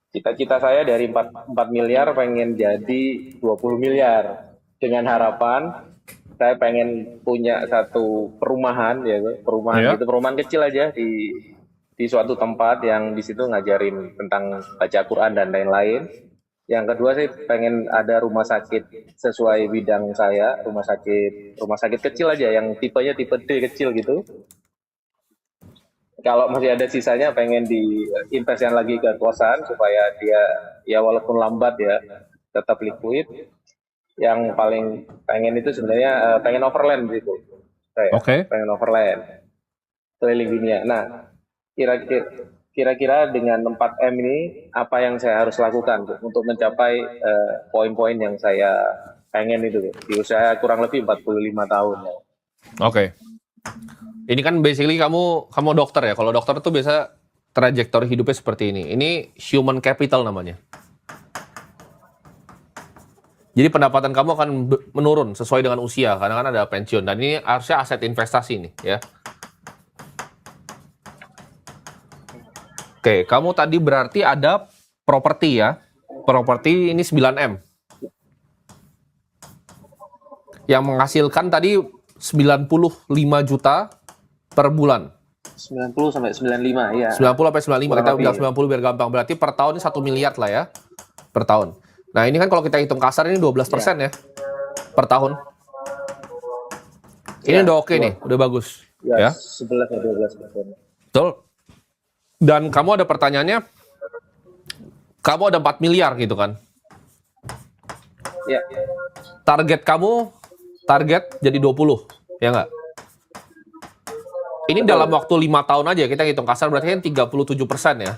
Cita-cita saya dari 4 miliar pengen jadi 20 miliar. Dengan harapan saya pengen punya satu perumahan ya, perumahan Ya. gitu, perumahan kecil aja di suatu tempat yang di situ ngajarin tentang baca Quran dan lain-lain. Yang kedua sih pengen ada rumah sakit sesuai bidang saya, rumah sakit kecil aja yang tipenya tipe D kecil gitu. Kalau masih ada sisanya pengen diinvestkan lagi ke kosan supaya dia ya walaupun lambat ya tetap liquid. Yang paling pengen itu sebenarnya pengen overland gitu saya Oke. pengen overland keliling dunia. Nah, kira-kira kira-kira dengan 4M ini apa yang saya harus lakukan tuh, untuk mencapai poin-poin yang saya pengen itu tuh, di usia kurang lebih 45 tahun. Oke. Ini kan basically kamu dokter ya. Kalau dokter tuh biasa trajektori hidupnya seperti ini. Ini human capital namanya. Jadi pendapatan kamu akan menurun sesuai dengan usia karena kan ada pensiun dan ini harusnya aset investasi nih ya. Oke, kamu tadi berarti ada properti ya. Properti ini 9M. Yang menghasilkan tadi 95 juta per bulan. 90 sampai 95 ya. 90 sampai 95, Kurang kita lebih bilang ya. 90 biar gampang. Berarti per tahun ini 1 miliar lah ya. Per tahun. Nah ini kan kalau kita hitung kasar ini 12% Ya, ya. Per tahun. Ini ya, udah oke nih, udah bagus. ya Ya, 11 atau 12%. betul. Dan kamu ada pertanyaannya, kamu ada 4 miliar gitu kan. Ya, Target kamu, target jadi 20, ya nggak? Ini betul. dalam waktu 5 tahun aja, kita hitung kasar berarti kan 37% ya.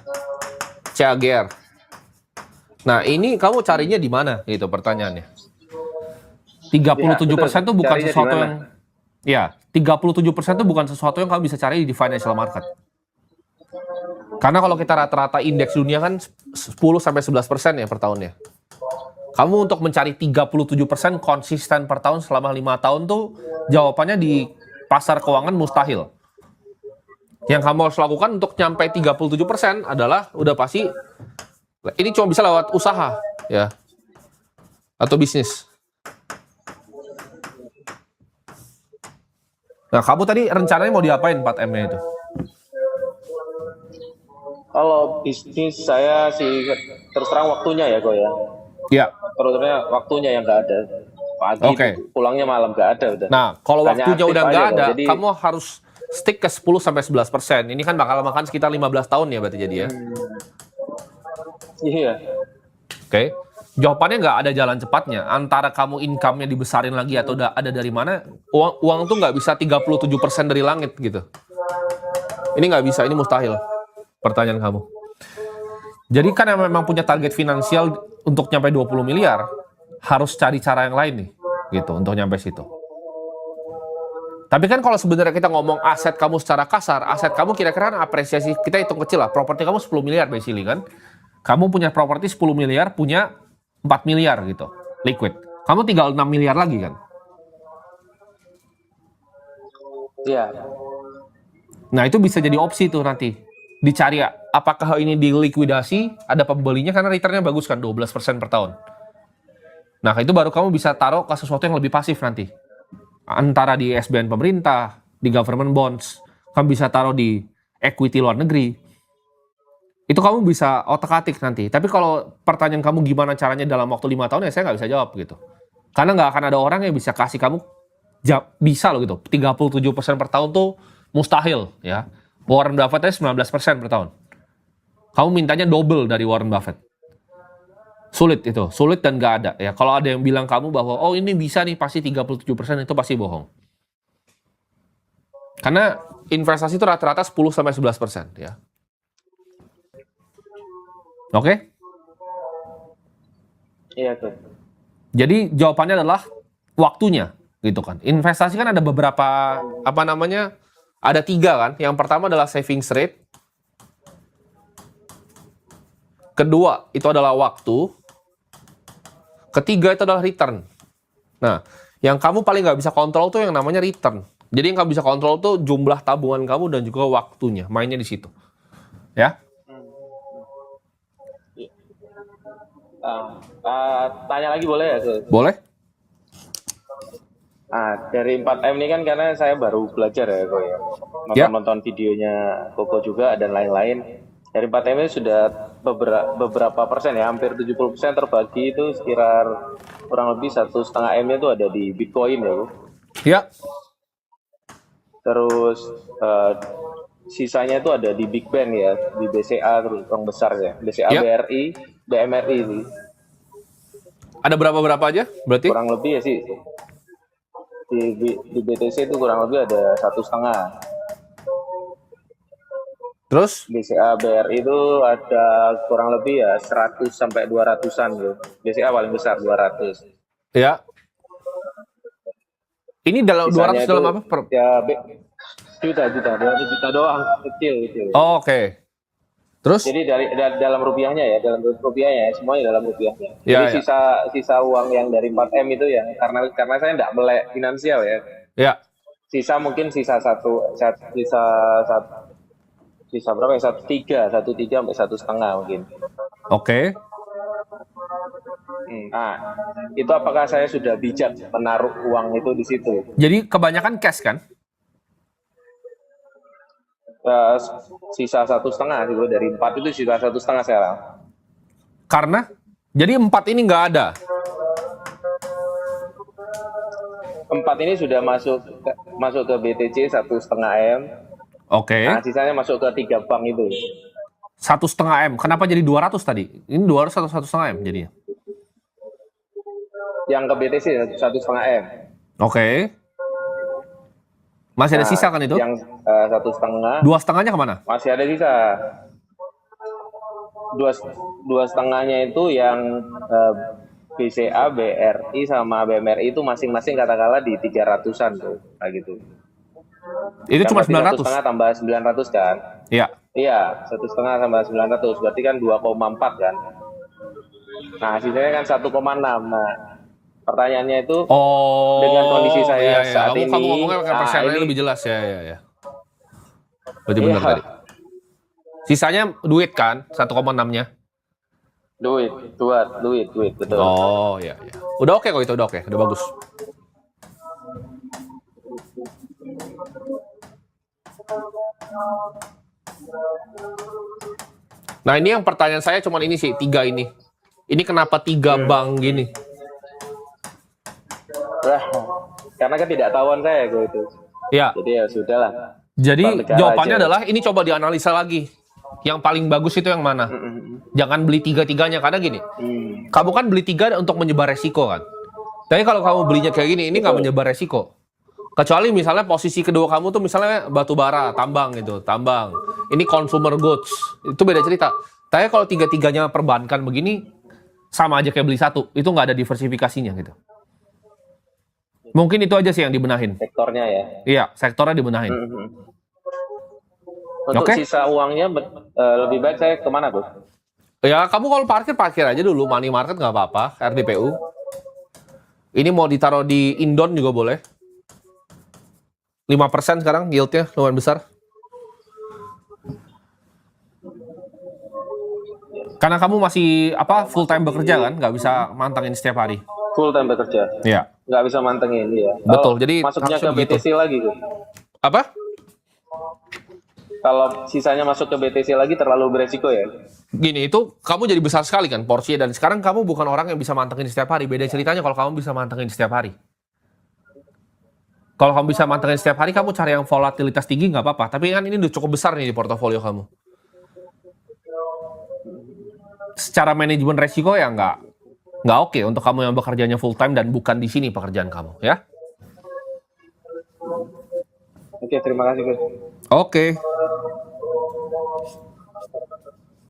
CAGR. Nah ini kamu carinya di mana gitu pertanyaannya. 37% itu bukan Carinya di sesuatu mana? yang, ya, 37% itu bukan sesuatu yang kamu bisa cari di financial market. Karena kalau kita rata-rata indeks dunia kan 10-11% ya per tahunnya. Kamu untuk mencari 37% konsisten per tahun selama 5 tahun tuh jawabannya di pasar keuangan mustahil. Yang kamu harus lakukan untuk nyampe 37% adalah udah pasti ini cuma bisa lewat usaha ya atau bisnis. Nah, kamu tadi rencananya mau diapain 4M-nya itu? Kalau bisnis saya sih terus terang waktunya ya kok ya. Ya, Terusnya waktunya yang nggak ada. Pagi oke. pulangnya malam nggak ada udah. Nah, kalau Hanya waktunya aktif udah aja nggak kok. ada, Jadi kamu harus stick ke 10-11%. Ini kan bakal makan sekitar 15 tahun ya berarti jadi ya. iya. Oke. Jawabannya nggak ada jalan cepatnya. Antara kamu income-nya dibesarin lagi atau ada dari mana, uang tuh nggak bisa 37% dari langit gitu. Ini nggak bisa, ini mustahil. Pertanyaan kamu. Jadi kan yang memang punya target finansial untuk nyampe 20 miliar, harus cari cara yang lain nih, gitu, untuk nyampe situ. Tapi kan kalau sebenarnya kita ngomong aset kamu secara kasar, aset kamu kira-kira apresiasi, kita hitung kecil lah, properti kamu 10 miliar basically kan. Kamu punya properti 10 miliar, punya 4 miliar gitu, liquid. Kamu tinggal 6 miliar lagi kan. Iya. Nah itu bisa jadi opsi tuh nanti. Dicari apakah ini dilikuidasi, ada pembelinya karena returnnya bagus kan, 12% per tahun. Nah itu baru kamu bisa taruh ke sesuatu yang lebih pasif nanti. Antara di SBN pemerintah, di government bonds, kamu bisa taruh di equity luar negeri. Itu kamu bisa otak-atik nanti. Tapi kalau pertanyaan kamu gimana caranya dalam waktu 5 tahun ya saya nggak bisa jawab gitu. Karena nggak akan ada orang yang bisa kasih kamu bisa loh gitu. 37% per tahun tuh mustahil ya. Warren Buffett aja 19% per tahun. Kamu mintanya double dari Warren Buffett. Sulit itu, sulit dan nggak ada ya. Kalau ada yang bilang kamu bahwa oh ini bisa nih pasti 37% itu pasti bohong. Karena investasi itu rata-rata 10-11% ya. Oke? Iya tuh. Jadi jawabannya adalah waktunya gitu kan. Investasi kan ada beberapa apa namanya? Ada 3 kan. Yang pertama adalah savings rate. Kedua itu adalah waktu. Ketiga itu adalah return. Nah, yang kamu paling nggak bisa kontrol tuh yang namanya return. Jadi yang kamu bisa kontrol tuh jumlah tabungan kamu dan juga waktunya. Mainnya di situ. Ya? Tanya lagi boleh ya, Gus? Boleh? Dari 4M ini kan karena saya baru belajar ya, Ko ya. Ya. Nonton-nonton videonya Koko juga dan lain-lain. Dari 4M ini sudah beberapa persen ya, hampir 70% terbagi itu sekitar kurang lebih 1,5 M itu ada di Bitcoin ya, Bu. Ya. Terus sisanya itu ada di Big Bang ya, di BCA terus yang besar ya, BCA, Ya. BRI, BMRI sih. Ada berapa aja berarti? Kurang lebih ya sih di BTC itu kurang lebih ada 1,5. Terus? BCA BRI itu ada kurang lebih ya 100 sampai 200-an gitu. BCA paling besar 200. Ya. Ini dalam Sisanya 200 dalam itu, apa? ya juta 200 juta doang, kecil. Oh, oke. Terus? Jadi dalam rupiahnya ya, semuanya dalam rupiahnya. Ya, Jadi ya. sisa uang yang dari 4M itu ya, karena saya tidak melek finansial ya. Ya. Sisa mungkin sisa berapa ya? 1,3 sampai 1,5 mungkin. Oke. Itu apakah saya sudah bijak menaruh uang itu di situ? Jadi kebanyakan cash kan? Sisa 1,5 gitu, dari 4 itu sisa 1,5 sekarang. Karena? Jadi 4 ini nggak ada? 4 ini sudah masuk ke BTC 1,5 M. Oke. Nah, sisanya masuk ke 3 bank itu. 1,5 M. Kenapa jadi 200 tadi? Ini 200 atau 1,5 M jadinya? Yang ke BTC 1,5 M. Oke. Masih ada sisa kan itu? Yang 1,5. 2,5-nya kemana? Masih ada sisa. 2,5-nya itu yang BCA, BRI sama BMRI itu masing-masing katakanlah di 300-an tuh, kayak gitu. Itu cuma 900. 1,5 tambah 900 kan? Iya. Iya, 1,5 tambah 900 berarti kan 2,4 kan? Nah, sisanya kan 1,6. Nah, pertanyaannya itu dengan kondisi saya saat ini, kamu ngomongnya pakai persennya ini lebih jelas ya. Berarti benar tadi. Sisanya duit kan, 1,6-nya. duit, betul. Oh, iya. Udah oke kok itu, udah oke, udah bagus. Nah, ini yang pertanyaan saya cuma ini sih, 3 ini. Ini kenapa 3 bank gini? Wah, karena ketidaktahuan saya gue itu. Ya. Jadi ya sudahlah. Jadi Bank negara jawabannya aja. adalah ini coba dianalisa lagi. Yang paling bagus itu yang mana? Jangan beli 3-3-nya karena gini. Kamu kan beli 3 untuk menyebar resiko kan. Tapi kalau kamu belinya kayak gini, ini nggak menyebar resiko. Kecuali misalnya posisi kedua kamu tuh misalnya batu bara, tambang gitu, tambang. Ini consumer goods, itu beda cerita. Tapi kalau 3-3-nya perbankan begini, sama aja kayak beli satu. Itu nggak ada diversifikasinya gitu. Mungkin itu aja sih yang dibenahin. Sektornya ya. Iya, sektornya dibenahin. Untuk Oke. sisa uangnya lebih baik saya kemana tuh? Ya, kamu kalau parkir aja dulu. Money market nggak apa-apa, RDPU. Ini mau ditaruh di Indon juga boleh. 5% sekarang yieldnya lumayan besar. Karena kamu masih full time bekerja kan, nggak bisa mantengin setiap hari. Full time bekerja. Iya. Nggak bisa mantengin ya. Betul, jadi masuknya ke harusnya begitu. BTC lagi tuh. Apa? Kalau sisanya masuk ke BTC lagi terlalu beresiko ya. Gini, itu kamu jadi besar sekali kan porsinya, dan sekarang kamu bukan orang yang bisa mantengin setiap hari. Beda ceritanya kalau kamu bisa mantengin setiap hari. Kalau kamu bisa mantengin setiap hari, kamu cari yang volatilitas tinggi nggak apa-apa. Tapi kan ini udah cukup besar nih di portofolio kamu. Secara manajemen resiko ya nggak oke untuk kamu yang bekerjanya full time dan bukan di sini pekerjaan kamu, ya. Oke, terima kasih Gus. Oke.